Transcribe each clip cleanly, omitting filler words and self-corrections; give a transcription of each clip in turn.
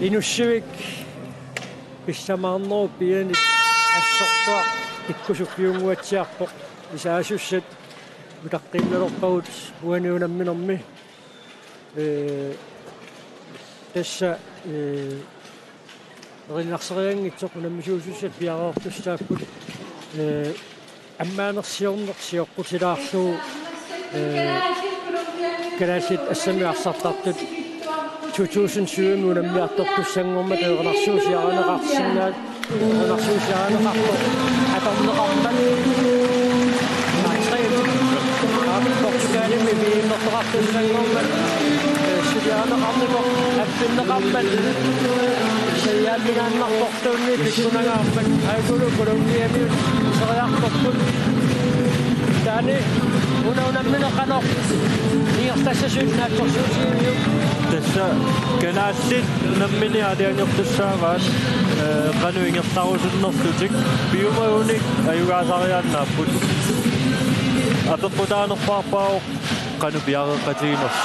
Inussivik pissamaarneru pianit assortuaq ikkusukkiunguatsiarpoq isaasusat utaqqinnerorpagut uaniunamminermi tassa erinnarseriangitsoq unamisuusussat piaroortussaapput аммаанерсиорнерсиоққутилаарлугу канааллит ассамиарсартартут 2007 унаммиартортуссангорма теернарсуусиаранеқарсиннаат теернарсуусиаранеқарто атарнеқармат португалими вииннертоқартуссангорма сиаранеқарнеқор аппиннеқармат саяаминааннарпортуунни пиккунагаармат айгулу колумбиами сериарторпут таани унамминеқанор ниертассасуутнаатсорсуусиимиу тасса канааллит наммини алиангертуссааваат кануингертарусуннэртутик пиумауник аюгаасариааннааппут апеққутаанерпаарпао кану пиареққатигинерс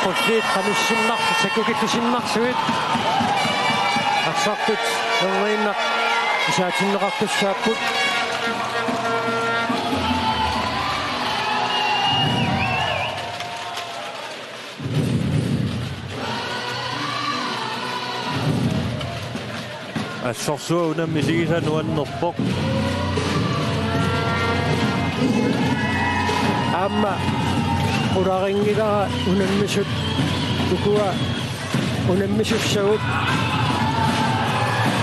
Portret kanussinnar sakukittusinmarsuit арсартут нэриннақ исаатиннеқартуссааппут ассорсуа унаммисигиса нуаннерпоқ аама урарингилара унаммисут tukua unammissussagут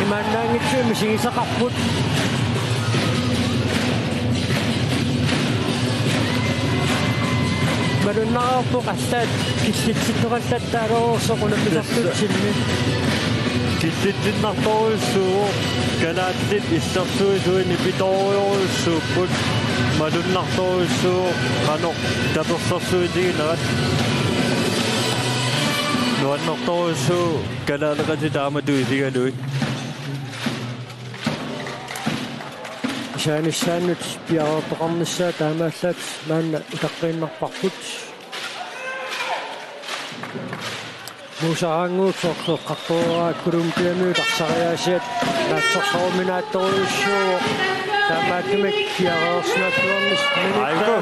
имааннаангитсуми сигисақарпут маруннаарпоқ аллаат киллитситтораллаттаалоорсоқ унаммисартутсимми киллитсиннарторуссуу канааллит иссерсуисуини питориоруссууппут малуннарторуссуу канеқ таперсерсуитигинерат нуаннэрторуссуу канаалеқати тааматуисигалуи исааниссааннут пиареқарниссаа таамааллаат маанна итаққииннарпарпут мусаангуут сорсоққартуураа колумбиамиут арсариаасиат наатсорсоорминаатторуйуссуу таамааттумик пиареерсинааттуарнис айго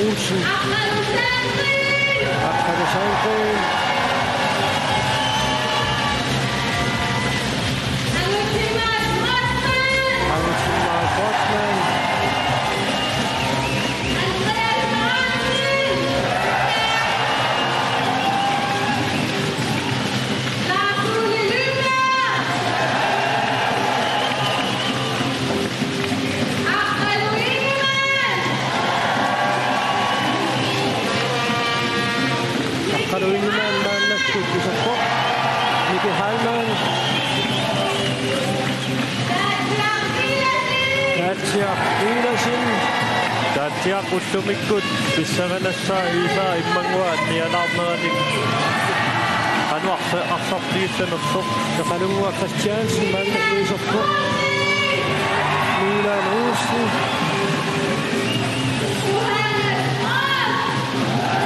Olsen. Akkurat Sandgren. Alexander Botman. Tatsia kutsumikut pissanganassa isaa immanguat nialaarneralik anu arsartiissanersoq Qalungua Christiansen malluisorpo Milan Olsen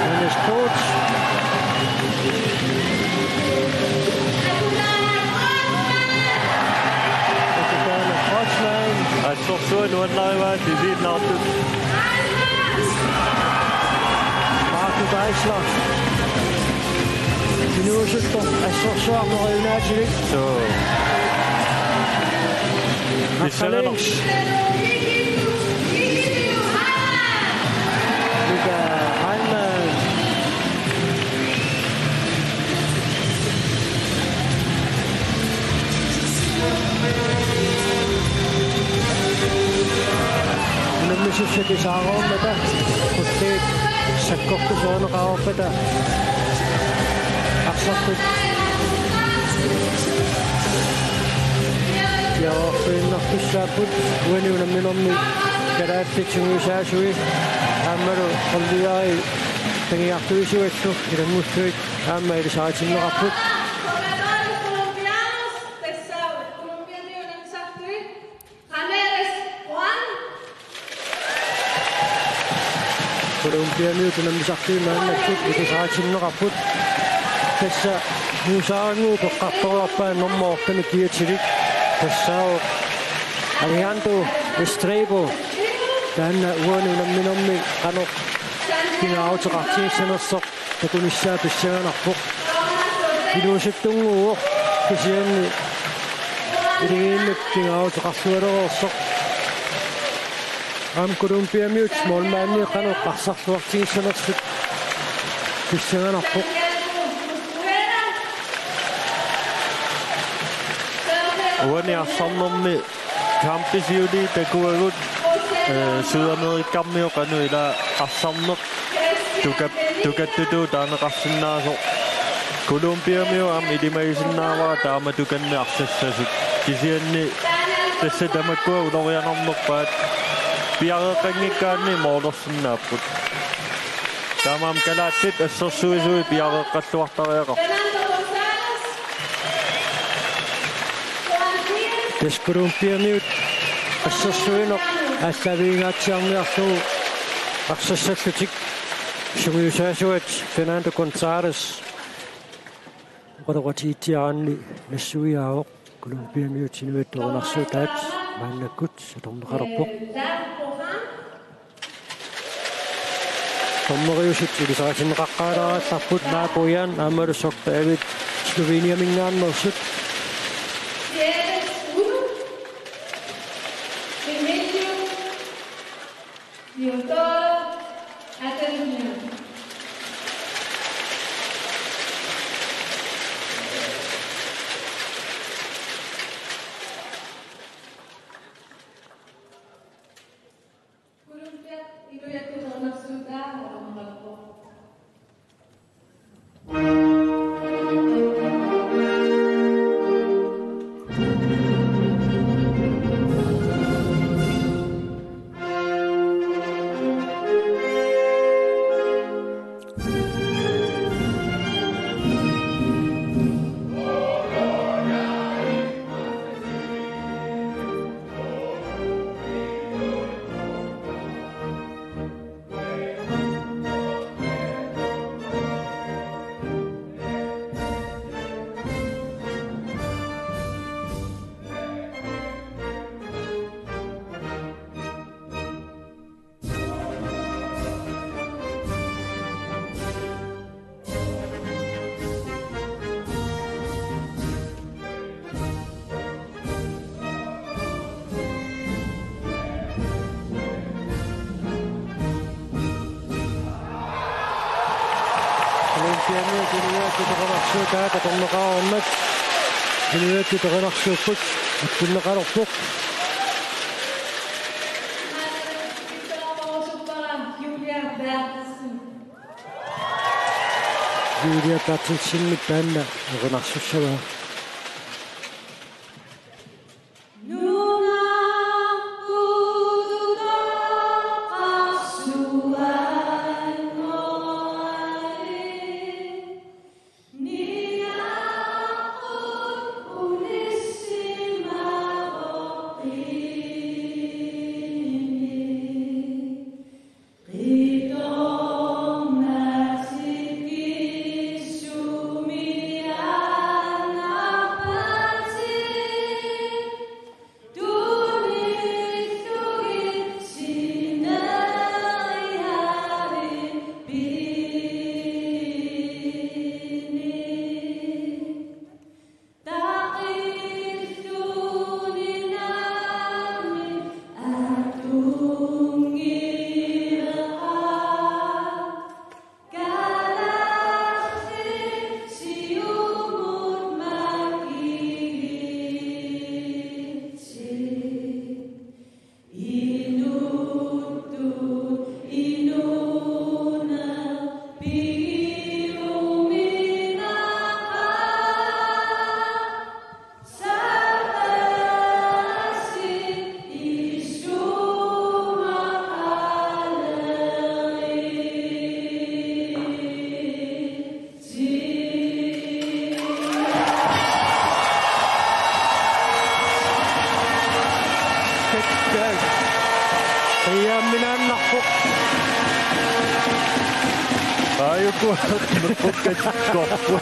Dennis Coach assorsuan nuanlarivaat isiinnaartut Marco Deisler Sinuusutto assorsuarneriunaatilik so pissanganers Liga Heimann Unammissussati saaroommata Portret sakkortusoorneqaorpata arsartut Jaorfiinnartussaaput uani unamminermi kalaattitsimuisaasui aammalu qalliari Tangiartuisuattu ilanngussuit aamma ilisaatinnerarput Olympiamiut unammisartuimaannakut ilisaatinnerarput tassa muusaarangu peqqartorlarpaan normortami kiatilik tassao Alejandro Estrebo taanna uani unamminermi qanoq kingaauteqartigissanersoq takunissaa pissaganarpoq iluusuttunguuq kisianni iligiinnuk kingaauteqarsualerorsoq Olympiamiut molmaanni qanoq qarsarluartigissanersut pissaganarpoq uani arsornermi kampisiuli takuagut Sydamerikkammiu qanu ila qassarneq tukattutu taaneqarsinnaasoq Kolumbiamiu am ilimaisinnaavara taama tukanni arsassasut kisianni tassa tamakkua ulorianernerpaat piareqqanngikkaanni moolorsinnaapput taamaam kalaattit assersuisui piareqqalluartariaqar Olympiamiut assersuinoq аассавиингаатсиарниарлугу арсассаллутик сумиусаасуат Fernando González qodaqatiitiaranni нассуиаавоq Olympiamiut sinuattuунарсуутаат мааннаккут аторнеқалерпоқ томмериусут илисаатиннеқаққаалараалларпут наапуяан аамалуссорт авит Sloveniamингааннерсут Taata torneqaarmat inuakki toqanarsuupput akkunneqalerpoq Julia Bertelsen taanna equnarsussavaa Taamminaannarpoq. Ayuku nuqqukkatikkorpu.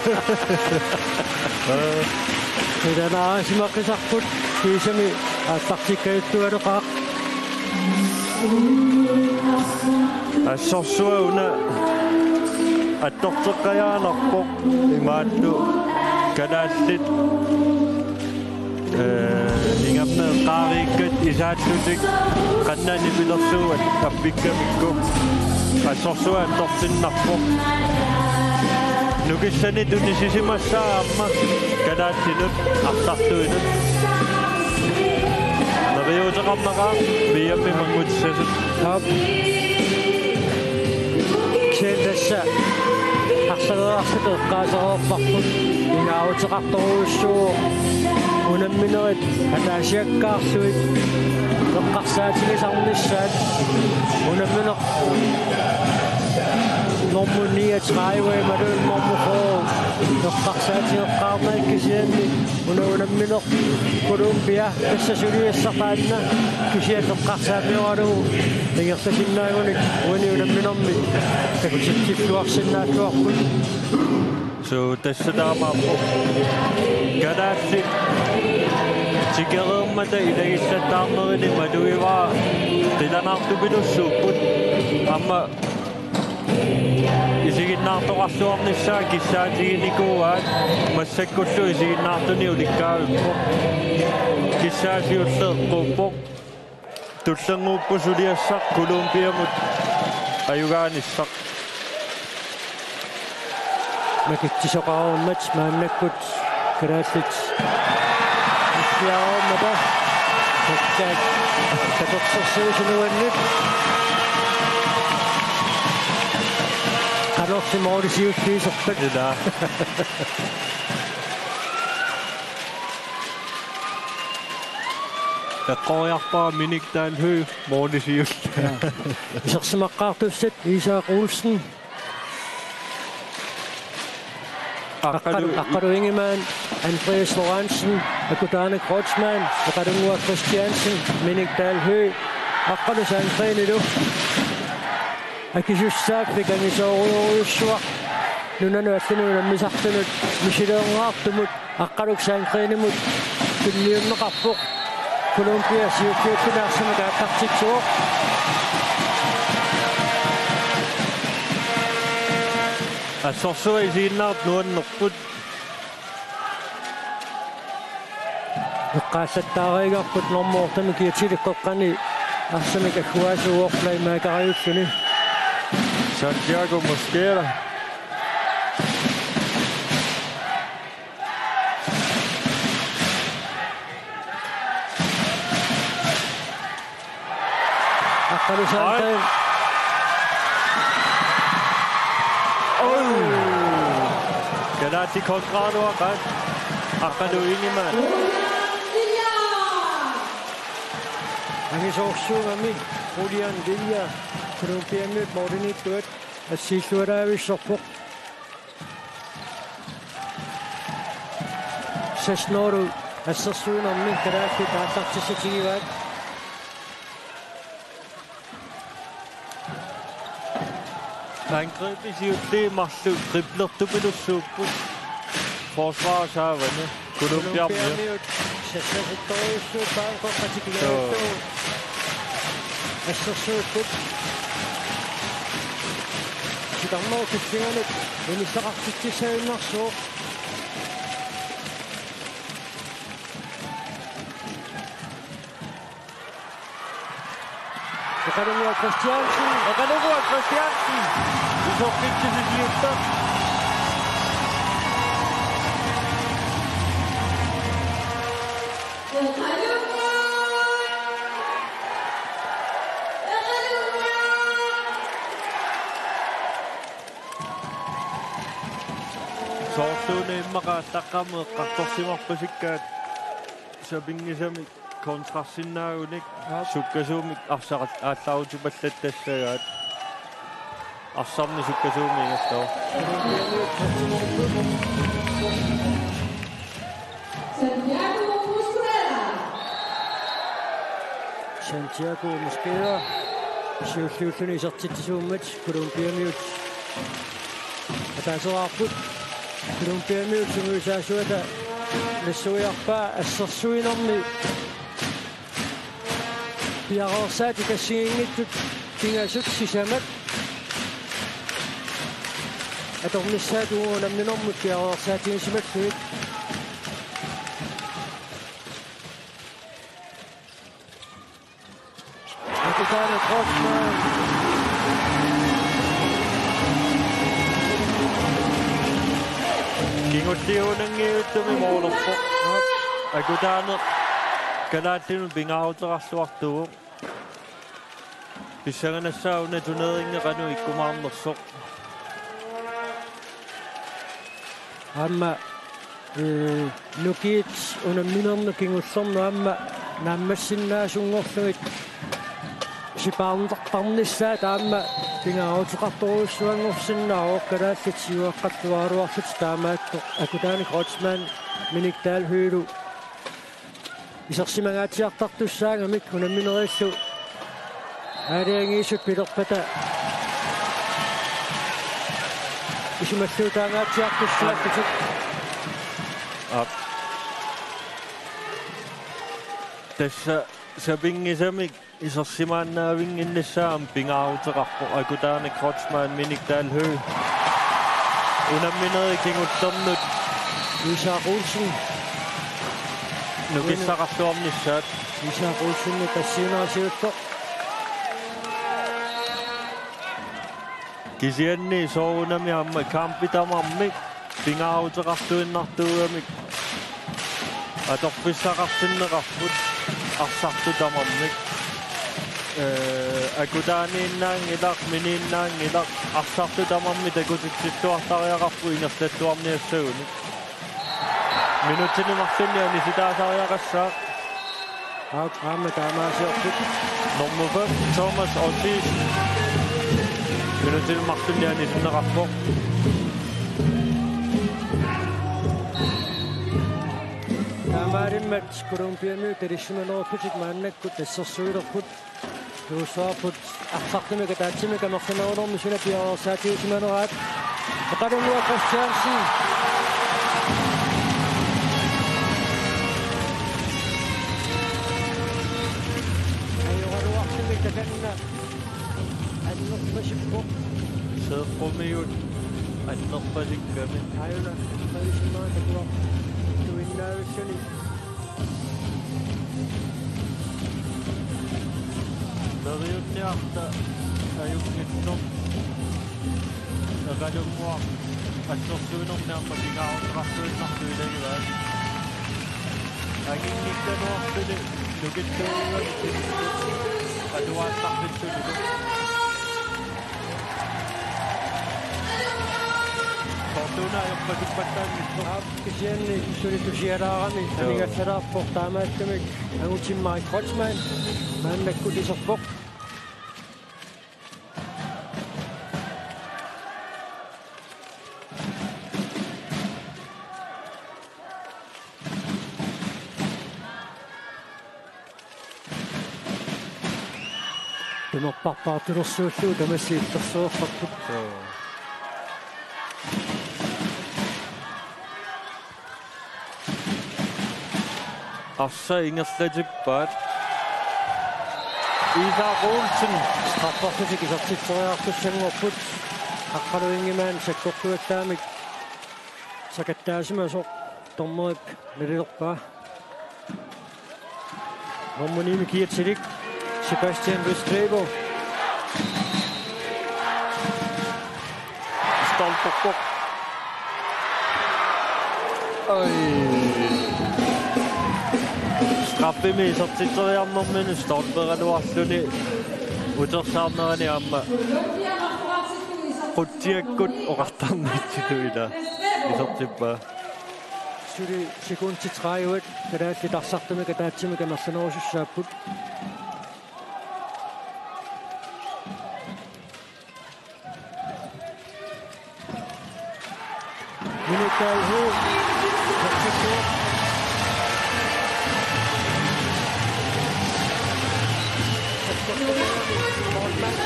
Idanaasimaqqisarput kiisami aattaqtikkaittualuqaaq. Assorsua una attorteqqajaanarpoq imaattu kanaallit ingamne qaariikkat isaatlutik qannani pilersuuat appikkamikku assorsua attortinnarpoq nukissani tunisissimassaa amma kanaallinut артартуинут нариутеқарнеқаа миямми мангутиссасут Tap. Kjellassa. Aqsageersitu qaasaqorparput inaautiqartoruussuu unamminerit ataasiakkaarsuit eqqarsaatigisarnissaat unammineq normuni atræiwe madul mormuqoo eqqarsaatigeqqaarnaikkisianni unammineq Colombia tassasuliassaqaanna kisialleqqarsaamioraluu ingertasinnaangunik uni unamminermi takusittilluarsinnaattuarput so tassataamaappo kanaalli tigereermata ilagillattaarnerini maluivaa qilanaartupilussuupput amma isiginnaartoqarluarnissaa kissaatiginiquaat massakkullu isiginnaartuni ulikkaavippo kissaasiulleeqquuppoq tullenguuppusuliassaq Colombiamut ayugaanissaq makittisoqaruummat maannakkut kalaallit issiaruummata takkaat tatorsersuusunuannut qalorsimorisiulliiserpat ila eqqoriarpaa miniktaanhuu moornisiulla isersimaqqaartussat Isak Olsen Aqaluingimaan Andreas Lorentzen Akutane Kreutzmann Aqalungua Christiansen Minik Dalhø Aqalusaanqeenilu akisuussaak pikangisooruuruussua nunanu allinuunammisartunut misileernaartumut aqqaluksaanqeenimut tunniunneqarpoq Colombia siukkiukkinaarsamak aaqqartitsuoq assorsua isiinnaart nuannerput eqqaallattaariigarput normoortami kiatilikkoqqani arsamik akkuaasuuorlai maakariulluni Santiago Mosquera aqqalusaanqeen kanaati kontraanuaqaat aqaluinimaan angisoorsuugami Julian Villa Colombianut mordenittuat assiilluaraavissorpoq sasnooru assersuunarmi kalaalli taallartissatigivaat angrebisiulliimarlu driblertupilussuupput forsvarshaavane Colombiarmiut sassasittoruussuut paanqoqqatigigaattu assersuupput sitarmau kissinganut unissaqartitsissaunnersuuq Aqalungua Christiansen isorqitsisiliutta soorsuune immaqaattaqqaameeqqartorsimorpusikkaat sapingisami kontrarsinnaagunik sukkasuumik arsaqat aallarutupallat arsarni sukkasuumi ingertoo Santiago Mosquera siulluulluni sertitisuummat Kolumbiamiut атаасоарпут Колумбиамиут сумуисаасуата нассуиарпаа ассерсуинерни пиарорсаати кассигингиттут тингасут сисамат аторниссаатугу намнинэрмут пиарорсаатигисиматсуит атутаана тросмаа Kingutiunangiuttumi moolorpo akutaane kalaatinu pingaaruterarluartugu pissaganassauna tuneeringeqanu ikkumaarnersoq amma nukiit unamminernu kingullernu amma naammassinnaasungorlugit sipaarnertarnissaa taamma pingaaruteqartoruussuangorsinnaaroq kalaallatiguaqqalluaruarlut taamaatto akutaani Grotsman Minik Dahlhølu isersimagaatiartartussaangamik unamminerillu aaliangiisut pilerpata isumalluutaangaatiartussaakkusuk tassa sapingisamik isersimaannaavinginnissaam pingaaruteqarpo akutaani Grotsman Minik Dahlhøl unammineri kinguttornut Isak Olsen nukissaqarluarnissaat Isak Olsen kassiinaasiuttoq kisianni soorunami amma kampitamarmik pingaaruteqartuinnartuugamik atorpissaqartinneqarput arsartutamarmik akutaaniinnaangilaq miniinnaangilaq arsartutamarmi takutitsittuartariaqarpu ingerlattuarniassaguni minutinimarlunniani sitaasariaqassaaq Aama taamaasiorput nummer 5 Thomas Ortiz minutinimarlunniani sinneqarpoq taamaarimmat Kolumbiamiut erissumanerupputik maannakkut assersuilerput tuussaarput arsartimika taatsimika mersanerulermi suna piaorsaatiusimaneraat eqalunua Christiansen ayoraluartimik takanna annerpasippoq seeqqumiut annerpasikkami ayuna qalisimaa takuaq tuinnaarussuni Nariunniarta ajungitnum eqalunguaq assersuinernaamma pingaaruteqartuinnartuilagivaat aginnikkanuartuli nukittuugat atuaattarpitsuliku Fortuna ajorpasippattaanngittu kisianni sulitusialaarami anigassalaarpoq taamaattamik angutimmarit Grotsman maannakkut iserpoq tumerparpaartulersuullu tamassiittersuorparput Arsa ingerlatippaat Isak Olsen straffartusik isertittoriartussangorput aqqaluingimaan sakkortuattaamik sakattaasimasoq tormerip nalilerpaa hommonimi kiatsilik Sebastian Restrepo Stolperpok Straffimi isertittoriarnermini stolperaluarluni utersaarnerani amma quttiakkut oqartarniitsituila isertippaa suli sekundi 30 kalaallitarсартумика таатсимика мерсанерусуссааппут Minik Dahlhøl Morten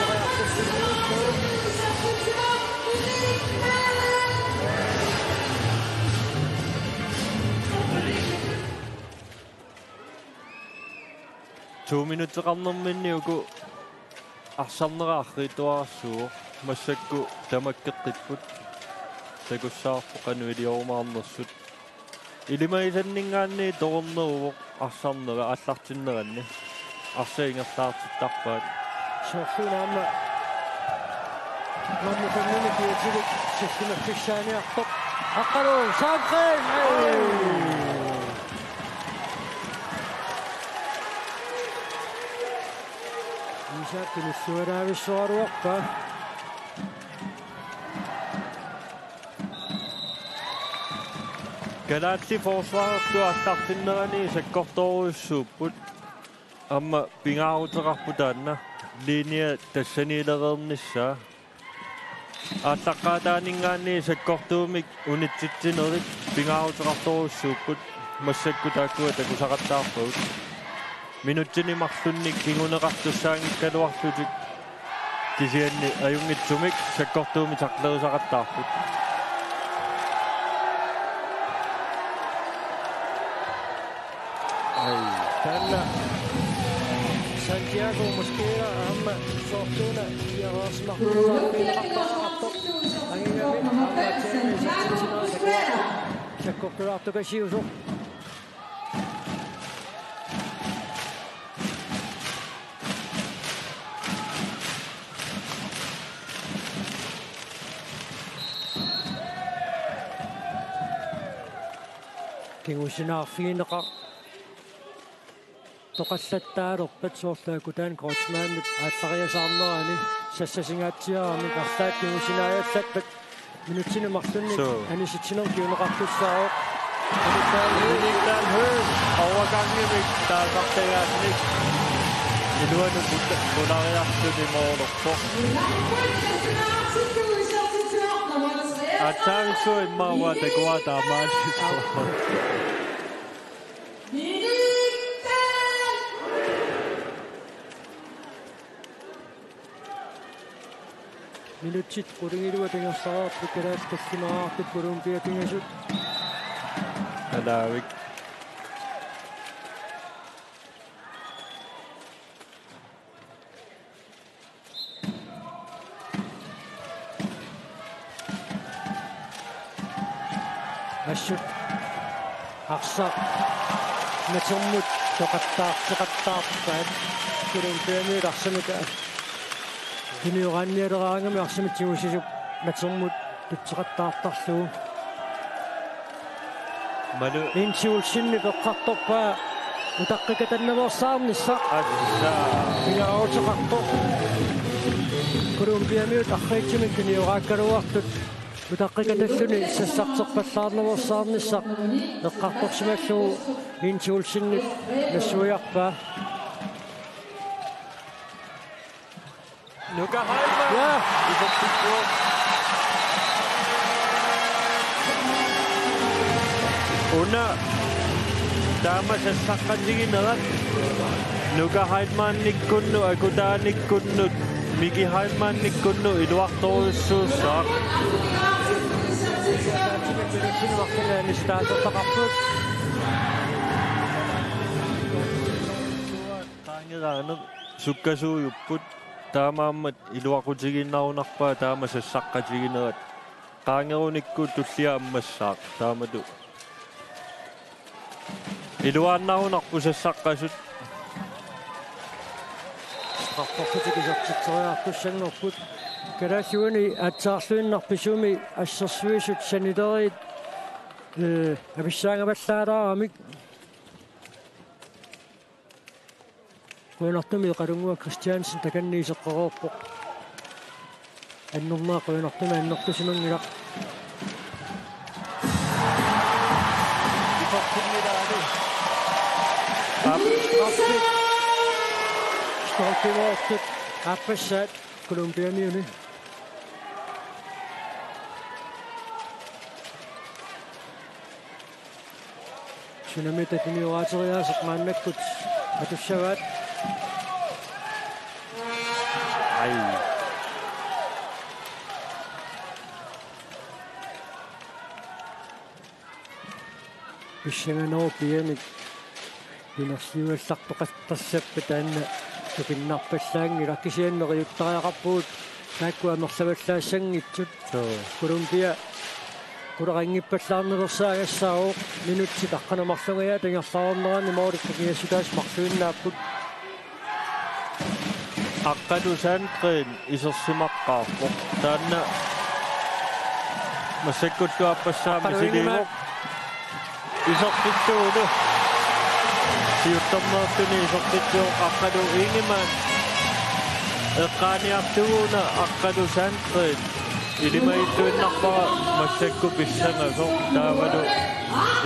2 minuutteqarnerminniuku арсарнераахритуарсуу массакку тамаккеққиппут такуссаарпо кануилиорумаарнерсут илимаисаннингаанни торнерувоқ арсарнера аллартиннеранни арсаингерлаартиттарпаат соорсунаама маннуканнуни киатилик сиссимаффиссааниартоқ аққалуу саапрен исааккини суараависсуаруарпа галаатли форсваарту аллартиннерани саккорторуйуссууппут амма пингаарутеқарпутаанна линия тассанилерернissaa ааллаққаатаанингаани саккортуумик унитситсинерит пингаарутеқарторуйуссууппут массакку тааккуа такусақаттаарпагут минуттини марлунник кигунеқартуссаангиккалуарлутик кисианни аюнгитсумик саккортууми тарлерусақаттаарпут Tällä Santiago Mosquera amma sortuna yarasmaqtaaqaqqaqqaqqaq angingami amma tsaani satsitsinaasakua sakkortulaartukasiusu kingusinaarfiineqa тоқаллаттаалерпат соорлаакутаан коочмааннут ааллариасаарнерани сассасингаатсиарами арлаат кигусинааяаллатпат минутсини марлунни аниситсинер киунеқартуссаавоқ Minikdal Høg overgangene taaqartagaannik iluanu punariartut imorlerpo ataavissu immaava takua taamaalissuwa минутсит кулингилуа тангерсараартут калаастассимараартут Колумбия кингасут алаавик ассут арса натермут тоқаттаартеқаттаарпаат Колумбиами арсамата киниораанниалераангами арсаматсигусисуп натермут тутсеқаттаартарлуу малу инсиулсинни пеққарторпаа утаққикатаннамерсаарнisса асsaa пиаутеқарто Колумбиамиут арреитсимик киниорааккалуартут утаққикаталлуни сассартеқпаллаарнамерсаарнisса эққарторсималлуу инсиулсинни нассуиарпаа Nuka Heilmann! Ja! Über Pittsburgh. Una Damas saqqatiginerat Nuka Heilmann nikkunnu akutaa nikkunnu Miki Heilmann nikkunnu iluartoruissuussaaq taangeraane sukkasuujupput таамааммат илуақутигиннарунарпаа таама сассаққатигинерат qaangerunikku tullia аммассаақ таамату илуааннарунарпу сассаққасут страффортигисартитсериартуссангорпут калаасуани атсаарлуиннарписуми ассерсуисут санитерит ависсаангаваллаалаарамик Kuinartumi qarungua Christiansen takanniiseqqaruuppoq annurmaa kuinartumi annertusimangilaq ipartinnilaani appit stoltivoortut appassaat Kolumbiamiuni sunamita tiniuaateriaaseq maannakkut atussavaat Bishanganoo pianik Pinersiuassartoqattassappa taanna tukinnarpallaangi lakkisianneriuttariaqarpuut taakkuamersavalлаассангитсут Colombia Kurangippallaarnelersaagassaaruq minutsi taqqanamarlungia tangerlaarnerani moorikkagiassutaas marsuinnaapпут Aqqalusaanqeen isersimaqqaarpoq taanna massakkutuappasaami siliimuq isortittuulu siuttarnertuni isortittuuq aqqalu iingimaat eqqaaniartuguuna aqqalusaanqeen ilimaittuinnarpara massakku pissangasoq taavalu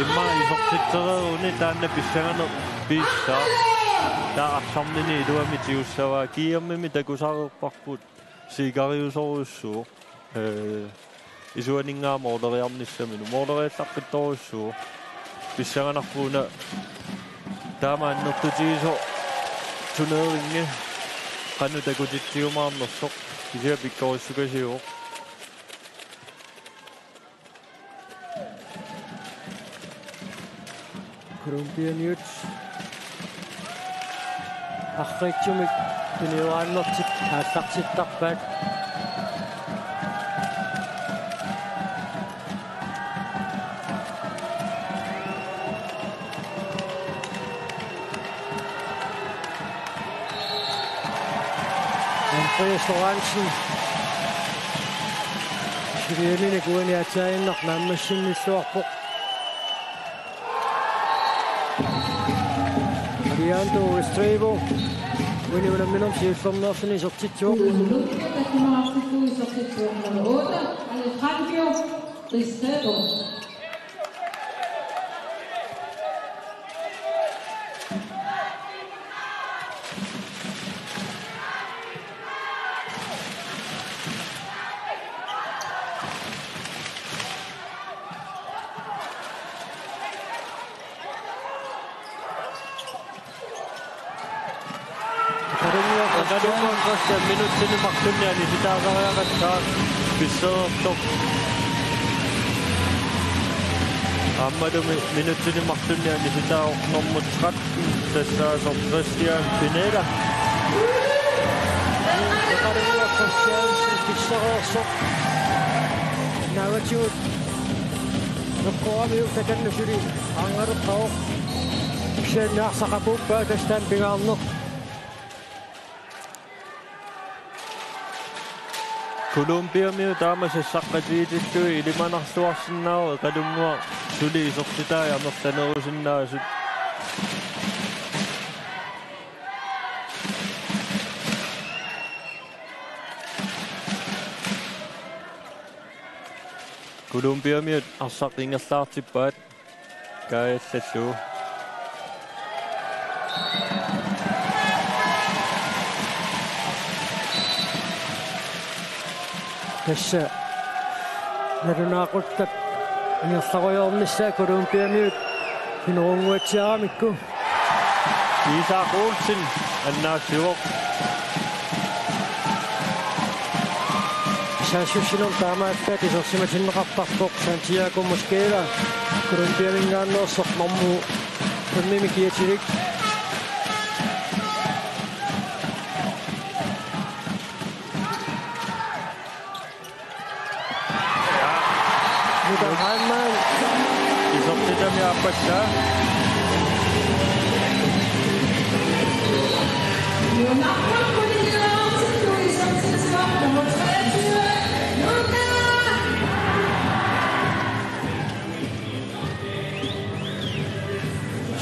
imma isortittereeruni taanna pissangane piissaa taaqarlarnini iluami tiussavaa kiiammimi takusareerparput siigariusoruussuuq isuaninngaamoorleriarnissaminu moorleriallaqqittorussuuq pissanganarpuuna taamaannertutigiso tuneeringi qanu takutitsiumaarnersoq isia pikkorissukasiuq Colombianiut Ахричумик тунивааннэртик ааллартиттарпаат Andreas Lorentzen Sirianine kuaniatainnar naammassinnissuarpoq Leandro Restrepo Winnie siullornersini isortitsuuq nummer 8 Alejandro Restrepo minuuttini martunniani sitaasariaqattaaq pisseertoq ammalumi minuuttini martunniani sitaaornermutrat tassaasoq Christian Pineda pissereersoq naavatiut noqqoamiu takannusuli aangareqqaoq siannaaqsaqapuuppaa tastaan pingaarner Colombia taamasassaqatiitillui ilimanarluarsinnaaru eqalummua suli isortitaa amertanerusinnaasut Colombia arsaqingerlaartippaat kaayallalluu Tässä narunaaquttat inerlaruyornissaa Colombiamiut hinorunguatsiaramikku Isaac Olsen annaasiuoq saassussinor taamaakkaat isorsimatinneqartarpoq Santiago Mosquera Colombiamingaanneersormarmu tammimi kiatilik Mudah-mudahan isortitami appassaa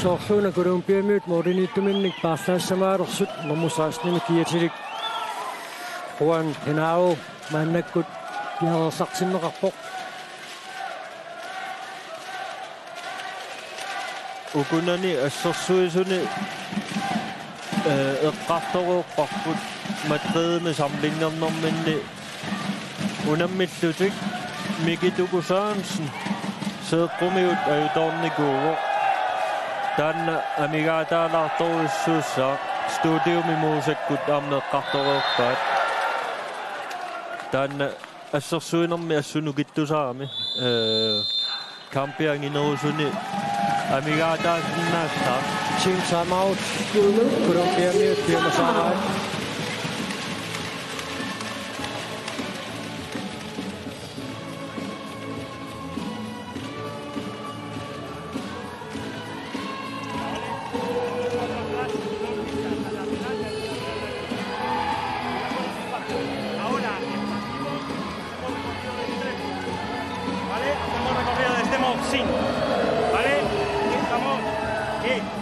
Sorsuuna Colombiamiut mooriniittuminnik paallaassamaarersut marmusaasnimi kiatilik Juan Henao maannakkut piarersartinneqarpoq ukunani assersuisuni eqqartoruuqqarput matreedme samlingernerminni unammillutik Mikituku Sørensen seeqqumiut ajutornikuuvoq taanna amigaataalartoruissuussaa studiumi muusakkut aamneqqartoruuppaat taanna assersuinermi assunukittusaami kampianginerusuni Amiga taasnnaassa. Team timeout. Colombia minut viermas arbejde.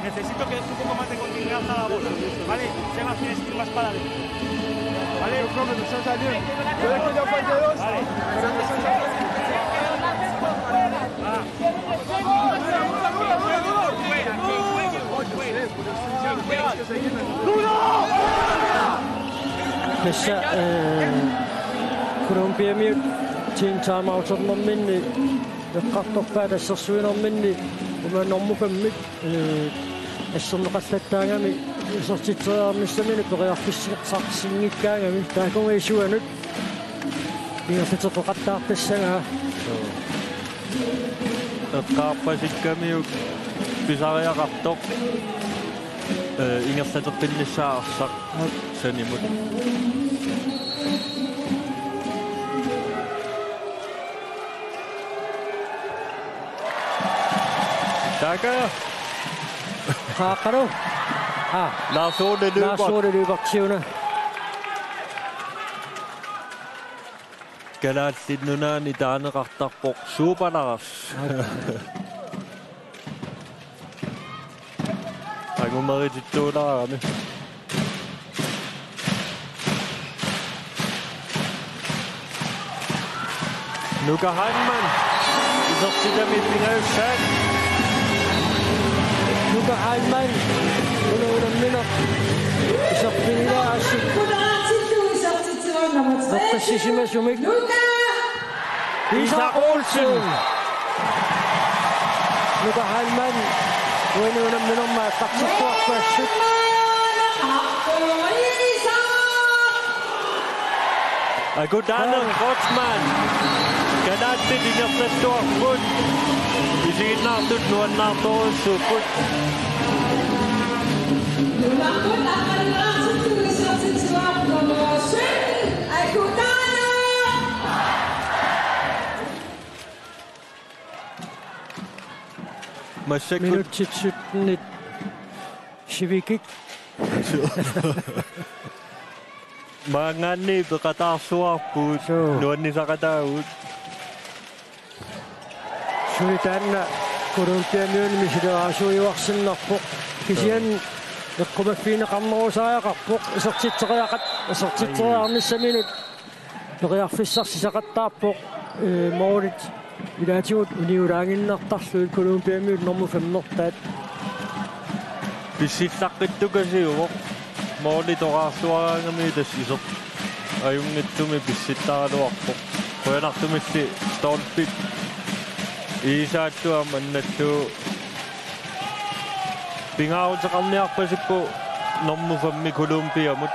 Necesito que des un poco más de continuidad a la bola, ¿vale? Sebas, tienes que ir más para adentro, ¿vale? Tässä Colombia minut team timeout on minni. Katso päätössä suunnan minni. Kun me on mukamme Essunnuqallattaangami isortitseermissamini periarfissaqsingikkaangami taakung ei suanut ingerliteqoqattaartassangaa eqqaarpasikkamiuk pisariaqartoq ingerlaterpinnissaaqarsaq sanimut taaka haaqaru Laasuude lybertsiuna Galaatsinunaani taaneqartarpoq suupalaras Angumeritittuulaarami Nuka Heinman isortitami pingaussaat Nuka Heinman Uno minut isorpinilaassut Noqqassisimasumik Isak Olsen Nuka Heinman Uno minut taqsittuarpaassut Agudana Rotsman Galaatsit ingerlattuarput isiginnaartut nuannaartorussuput Minut 17 Shivikik Mangani peqataarsuarput nuannisaqataavut Sulitanna Colombia misilaasuiuarsinnarpoq kisian eqqumaffiineqarnerusaaqarpoq isortitteriarnissaminut periarfissarsisaqqattaarpoq moolit ilaatigut uniulaanginnartarluut Colombia miut normu 15 Pissillaqittukasiuvoq moolitoraarsuaraangami tassisor ajunngitsumi pissitaraluarpoq qoyanartumissi stolpit Isaattua mannattu pingaarutaqarniarpasikku normufammi Columbiamut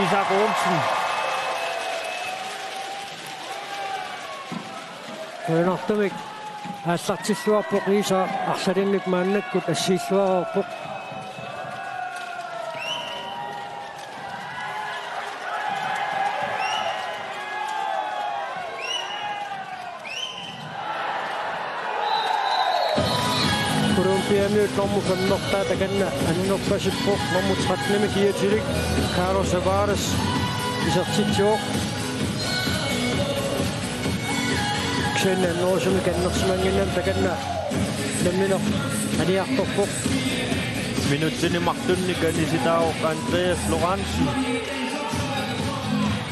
Isak Olsen qoyanartumik аассартиллуарпоқ Иса арсалинник мааннаккут ассииллуарпоқ Colombia normu 15 takanna annorpasippoq normu 13 kiatilik Carlos Tavares isartitsuoq Ksenna noosumi kannersimanginnam takanna namminoq aniartorpoq minutsini martunnikannisitaaoq Andreas Lorentzen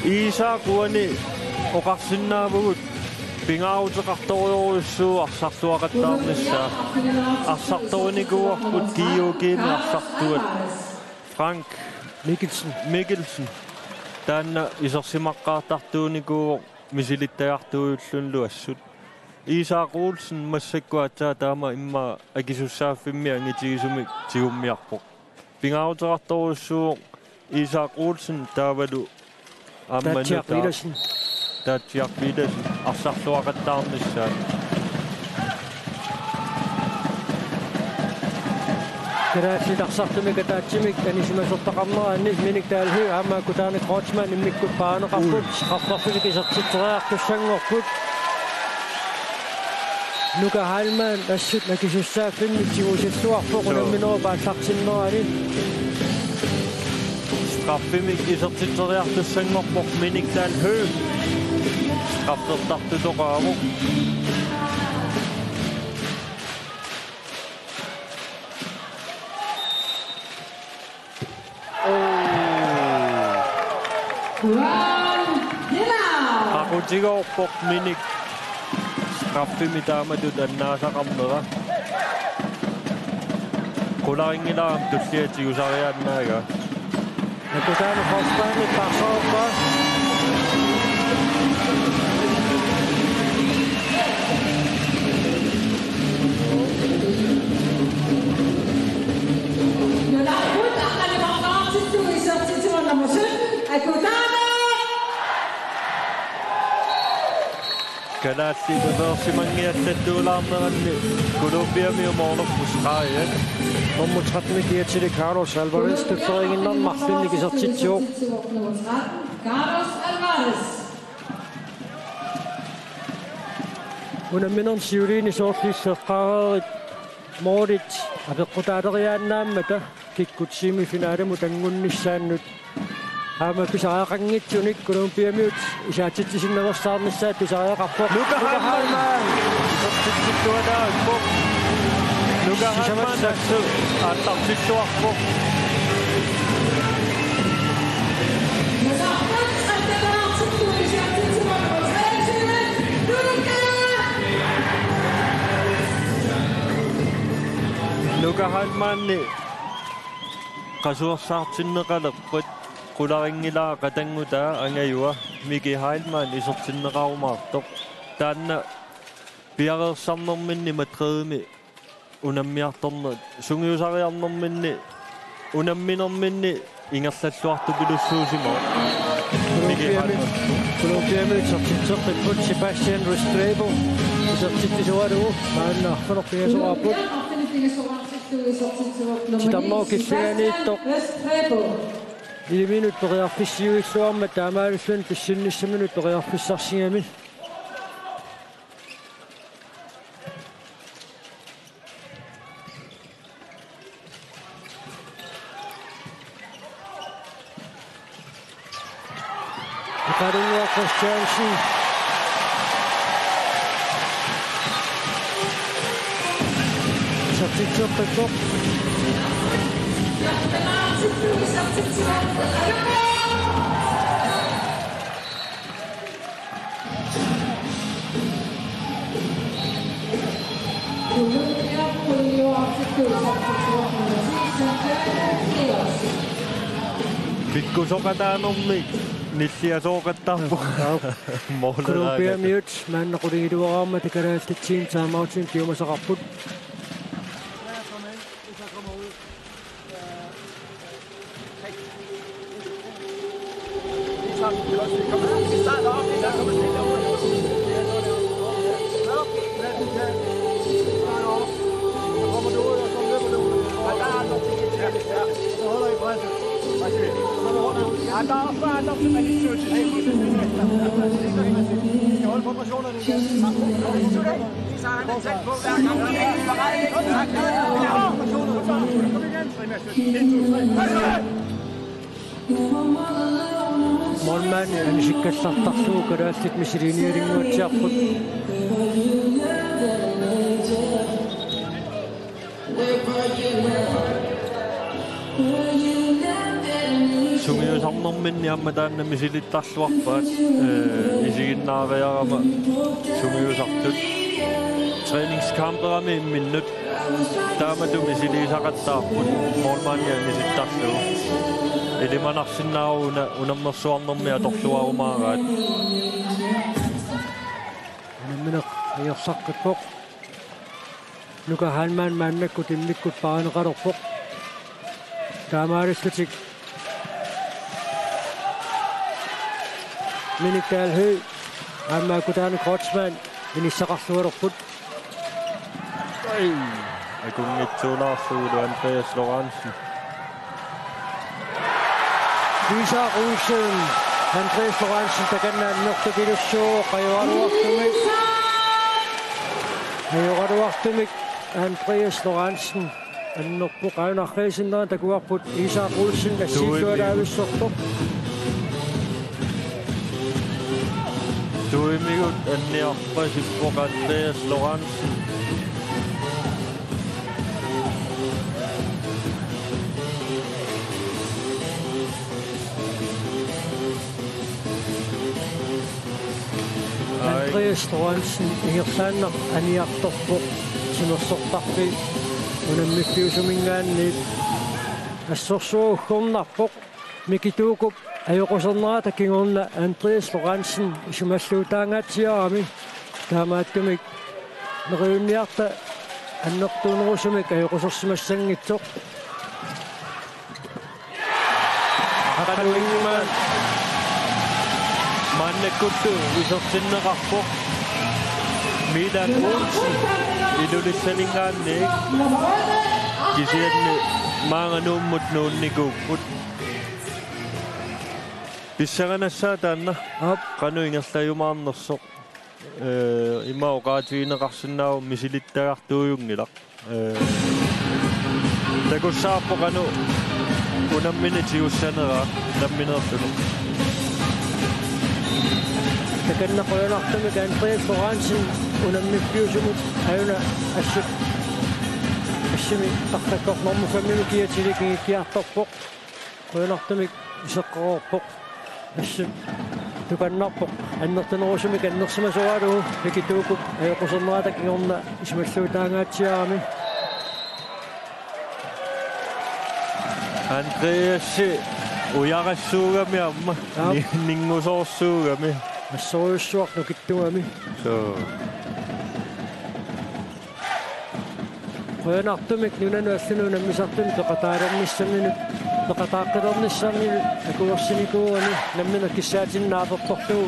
Isak uani oqarsinnaavugut pingaarutaqartoriorussuu arsartuaqattaarnissaa arsartorinikuarput Kiyokiimi arsartuat Frank Mikkelsen taanna isorsimaqqaartartuunikuuq misilittajartuullunluassut Isak Olsen massakkuatsaa taama imma akisussaaffimmi angitigisumik tigummiarpoq pingaarutaqartorussuuq Isak Olsen taavalu ammanuta taatiarpiilas arsarluaqattaarnissaat Keraasilarsartumik ataatsimik anisimasortaqarneraanni minik taalhu aama kutaani Kreutzmann immikkut paaneqarput qaffarfilik isertitriartussanngorput Nuka Heilmann assut nakisussaaffimmi tigusilluarpoq unamminoo paallartinnerani straffimik isertitriartussanngorpoq minik taalhu straffertartutoqaaruq Aqutigoorpoq minik straffimi taamatut annaasaqarnera qularingilaram tulliatigusariaannaaga nakutaani Kreutzmann parsoorpa Kalaassi taversimangiallattuulaarneranni Kolumbiami umornerpusqaajat Mommutratmik iatilik Carlos Alvarez tufferinginnarmarlunnik isertitsuuq Carlos Alvarez. unamminern siuliini soorliisseeqqaareerit Modric apeqqutaateriaannaammata kikkut semifinaalimut angunnissaannut Aama pisariaqangitsunik Kolumbiamiut isaatittisinnaversaarnissaat pisariaqarpoq Nuka Heilmann isertittuanaaqpoq Nuka Heilmann assu aattartittuarpoq Nuka Heilmanni qasuersaartinneqalerput qularingilaa qatangutaa angayua Miki Heilmann isertinneqarumaartoq taanna piareersarnerminni matreemi unammiartorne sungiusariarnerminni unamminerminni ingerlalluartupilussuusimo Miki Heilmann Kolumbiamiut sertitseqqipput Sebastian Restrepo isertittisualugu maannaarfernerpiasoraaput Sitammoo killiganiittoq Iliminut periarfissiuilluarma taamaalussun pissinnissaminut periarfissarsigami Iqaringuar Christiansen sertitseqqippoq pikkusoqataanermik nilliasooqattarpoq Kolumbiamiut maannequligiluaraarma takalaallittiin taamautin piumasaqarput Molman ansikkallartarluu kalaallit misiliinieringuatsiarput sungiusarnerminni ammataanna misilittarluarpaat isiginnaariarama sungiusartut træningskamperami minnut taamatu misiliisaqattaarput Molmania misittarluu Ilimanarsinnaaruuna unammersuarnermi atorluarumaaraat unammineq iorsaqqippoq Nuka Heilmann maannakkut immikkut paaneqalerpoq taamaaluslutik minik taalhu Amma kutaani Kreutzmann inissaqarluarput. Ai. Akungitsuulaarsuulu Andreas Lorentzen. Isak Olsen, Andreas Lorentzen takannaannertukilussuo qajualuartumik. Qajualuartumik Andreas Lorentzen annerpu qaunarriisinneraan takuarput Isak Olsen kassiikualaavissortuq. Tuimigut anniarpasippoq Andreas Lorentzen. Andreas Lorentzen ingirsaanner aniartorpoq simersortarpi unammipiusumingaanniit assorsuuggornarpoq mikituukup ajoqusernera takingorna Andreas Lorentzen isumalluutaangaatiarami taamaattumik neriunniarta annertuunerusumik ajoqusersimassangitsoq Aqaluingmaan Mannekuttu isortinneqarpoq Milan Olsen ilulissalingaanniik kisianni maanganuummut nuunnikuupput pissaqanassaa taanna qanu ingerlajumaarnersoq imauqaatigineqarsinnaavu misilittagartuujungilaq takussaarpo qanu unamminitiussaneraa namminertunuq takannaqulanartumik Andreas Lorentzen unammipiusumut ajuna assimi tartakkornormu famimikiatilikingikkiartorpoq qulanartumik iseqqororpoq assum tukannarpoq annertunerusumik annersimasualugu mikituukup ajoquserneratakingorna isimalluutaangaatiarami Andreas ujarassuugami amma ningusoorsuugami assoriussuarnukittuami so qulanartumik nunanu allunu nammisartumi peqataalernissamminut peqataaqqilernissamminut akuersinikuuami nammina kissaatinnaaqertorlugu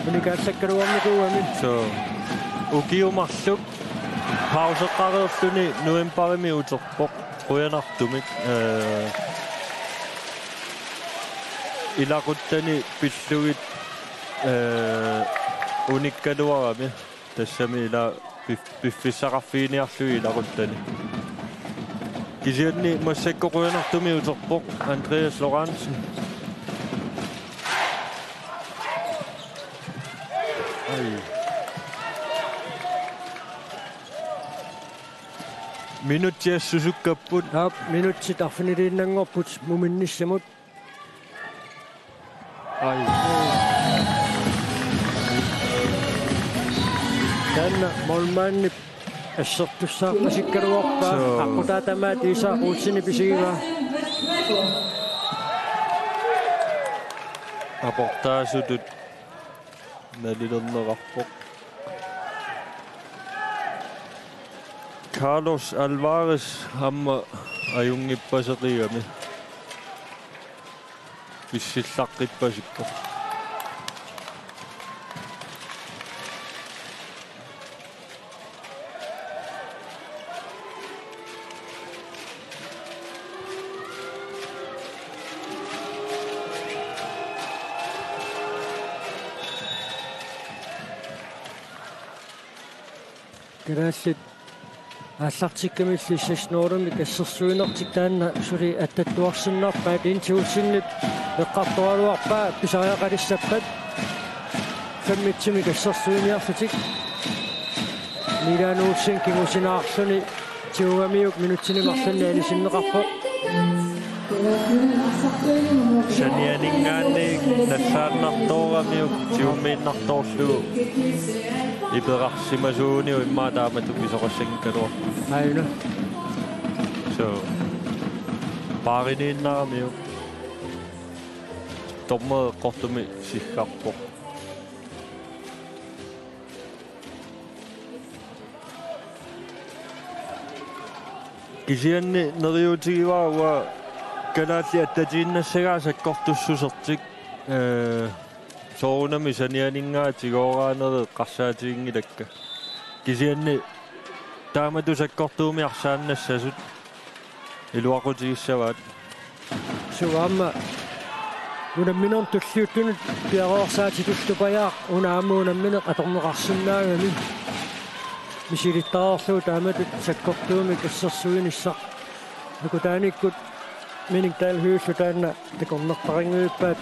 unikaallakkuluarnikuuami so ukiumarluk pauseqqareerluni nuimparimi uterpoq quyanartumik ilaquttani pillugit unikkaluarami tassami ila piffissaqarfiiniarlui ilaquttani kisianni massakkoquyanartumi uterpoq Andreas Lorentzen ai minutiassusukkaput minutsit arfiniliinnangorput muminnissamut ai tanna molmaannip assertussaarpasikkaluarpaa aqutaatamaat Isak Olseni pisigiva aportaasutut nalilernerarpoq Carlos Alvarez amma ajungippaseqigami pissillaqqippasikkoq Gracias. Аллартиккамиллиссасноорами кассерсуинертик таанна сули аттаттуарсиннарпаат интиутсиннит эққартуалуарпаа писариақалиссаппат фэммитсими кассерсуиниарлутик милаануутсин кигусинаарлуни тиугамиук минутсинимарлунни алисиннеқарпоқ санианингаанни нассааннартоорами тиуммииннарторлугу иперарсимасууниу иммаа таамату писоқассангкалуар айна so парининнарамиу томма қортуми сиккарпоқ кисианни нериутигиваауа канаалли аттатииннассагаа саккортуссусертик sounami sanianingaatigooraaneree qarsaatiingilakka kisianni taamatusakkortuumi arsaannassasut iluaqutiissavaat suamma unamminerm tulliuttunut piaroorsaatitullupajaaq unaamuunammine qatorneqarsinnaagami misilittaarluu taamatut sakkortuumi kassersuinissaq nakutaanikut miniktaal hyyllu taanna takornerparinguippaat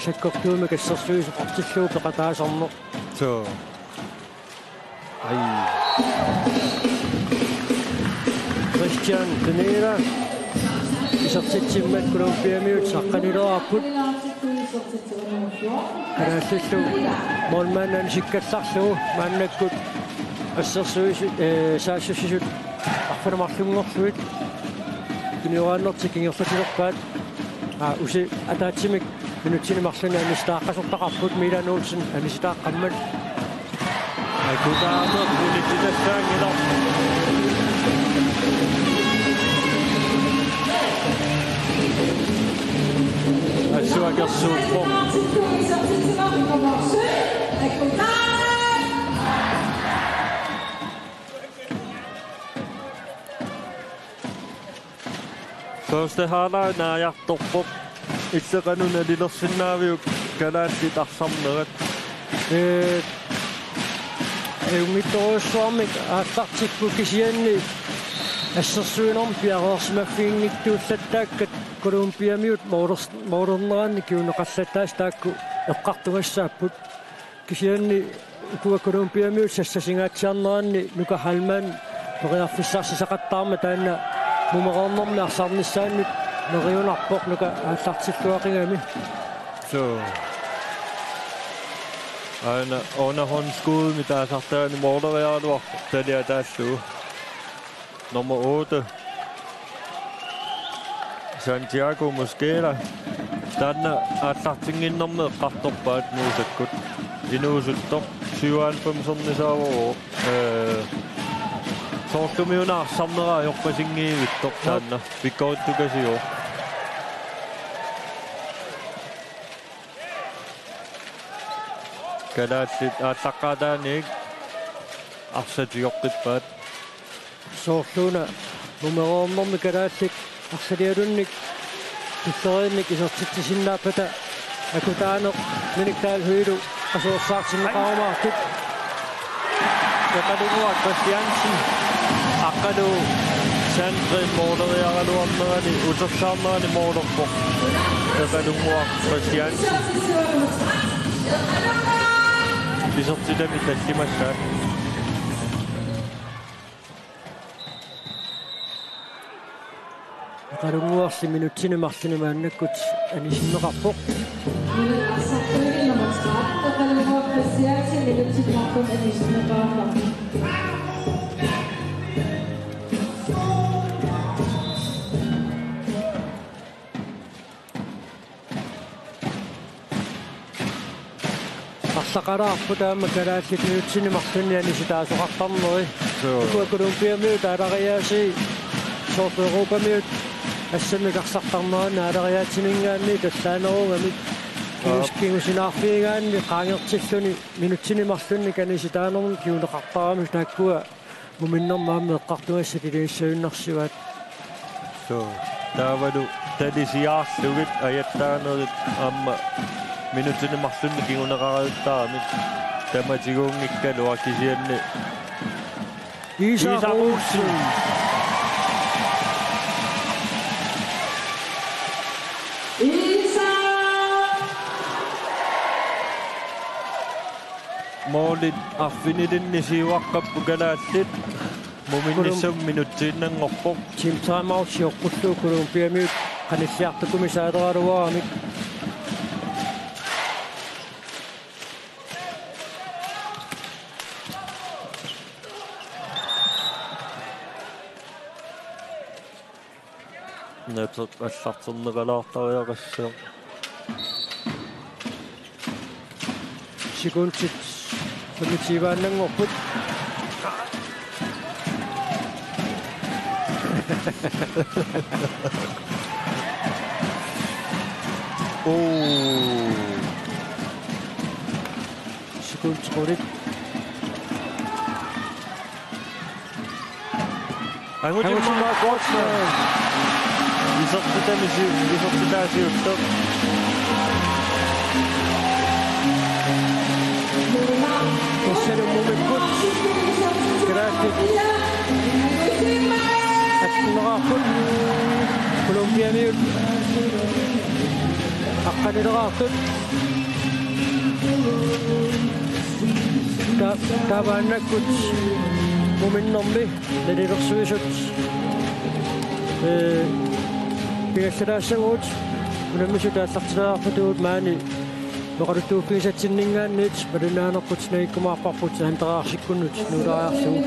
sakkortuumi kassersuisoqartilluu peqataasorne so ai Christian Tenera isartitsimmat kolumpiamiut saqqaniloarput kanaallallu molmaannan sikkallarluu maannakkut assersuisut saassussisut arfanamarlungorluit kiniuaannertik kingerlatilerpaat usi ataatsimik minutsinimarluni amistaaqasortaqarput Milan Olsen amistaaqqammat akutaama kulittitassaangilaq assuakersuuppo første halvleg naajartorpoq illeqanuna lilersinnaaviuk kalaallit arsamnerat Eungittoruussuarmik aallartikku kisianni ассерсуинерм пиароорсимаффиингиттууллаттааккат колумбиамиут моорнераанни киунеқаллаттаас таакку эққартугассааппут кисианни укуа колумбиамиут сассасингаатсиарнераанни нука халмаан периарфиссаарсисақаттаарма таанна мумеқорнерми арсаарниссааннут нериунарпоқ нука ааллартиллуақигами so ana underhåndsskud med taasartaani moorlerialuar talia taallu nummer 8 Santiago Mosquera tanna aallartinginnerme eqqartorpaat nuusakkut inuusuttor 97-ornisaavoo soortumiuna arsamneraa jorpasingiivittor taanna pikkouttukasiu kalaallit aallaqaataanik arsatiorqippaat soorluuna numeroornermi kalaallik arsalialunnik tusseriinnik isertittisinnaappata akutaaneq miniktaal huilu qasuursaarsиннеqarumaartut yaqaluguaq Christiansen aqqalu Sandgren mooleriaraluarnerani utersaarnerani moolerpoq yaqaluguaq Christiansen isertilami tallimassaat qarunguarsi minutsinemarluni maannakkut anisinneqarpoq арлақараарпу таама калааллит minutsinemarluni anisitaasuqartarneri укуа колумбиамиут алариааси соорт европамиут ассамикарсартарнерана алариаатсинингаанни таллаанеругамик киускингусинаарфиигаанни qaangertilluni minutsinemarluni каниситаанермун киунеқартарами тааккуа муминнэрмаами эққартугассати илииссаюннарсиваат so taavalu talisiaarlugit ajattaanерит аама minutsinemarluni kinguneqariuttaamik tamatiguungikkalu akisianni Isa Olsen moolit arfinilinnisiuaqqappu kalaallit muminnissam minutsiinnanngorpoq Team timeout siorqullu kolumbiamiut qanilliartukumi saaderaaluaramik Näpsat allarterneqalaartariaqassua sikuntit primitivaannangorput Kultrulit. Angutjimmaa Kreutzmann. Isortitaasiuttuq. Issalummumikkut. Graafik. Attuneraarput. Kolumbiamiut. Aqqanileraartut. Taavaannakkut. Muminnermi nalilersuisut. Piassalaassaguut. Unammisutaallartileraarpatuut maani noqaluttuukkiisatsinningaanniit malunaanerput naikkumaarparput anteraarsikkunnut nuulariarsugu.